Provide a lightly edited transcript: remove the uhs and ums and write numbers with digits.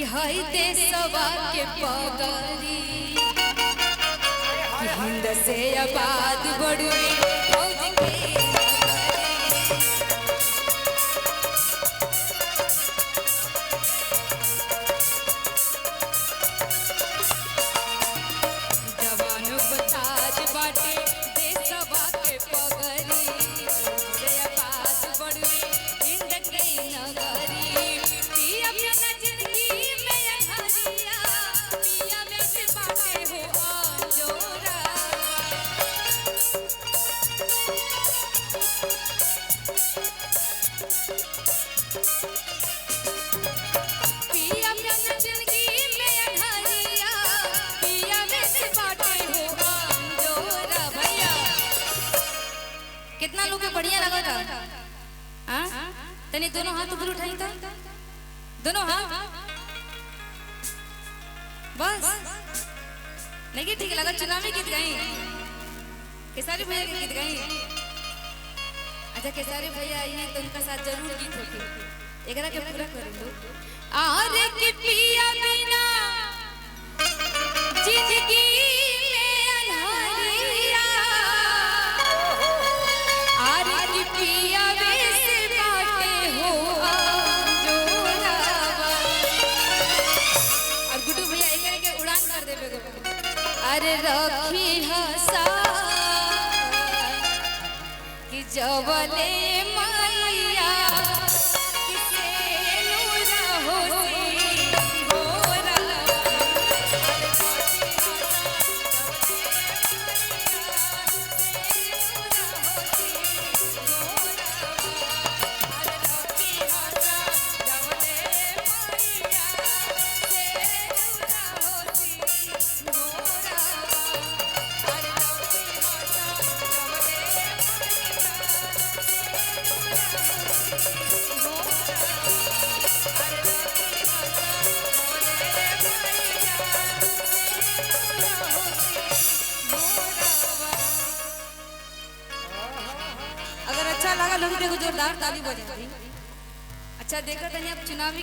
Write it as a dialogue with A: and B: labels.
A: कि हाय देशवा के पगरी कि हिंद से आबाद बड़ुए फौज के जवानों बताज बाटे देशवा के पगरी से आबाद बड़ुए हिंद के नगरी पिया बिना जिंदगी में अंधारिया पिया में से बाटे हो अंजोरा पिया बिना जिंदगी में अंधारिया पिया में से बाटे हो अंजोरा भैया कितना लोग के बढ़िया लगा था हां तनी दोनों हाथ ऊपर उठाई था दोनों हाथ बस नहीं ठीक लगा चुनावी गीत गाई केसारी भैया के गीत गाई अच्छा केसारी भैया आई तो उनका साथ जरूर गीत होके एकरा के पूरा कर लो आरे कि पिया बिना जिंदगी में अनहरिया आरे कि पिया से बाटे हो अंजोरावा और गुड्डू भैया एकरा के उड़ान कर देबे अरे रखी हसा कि जवले मैया किसे नूरा होसी गोरा अगर अच्छा लगा लोग देखो जोरदार ताली बजाओ अच्छा देखा तनी आप चुनावी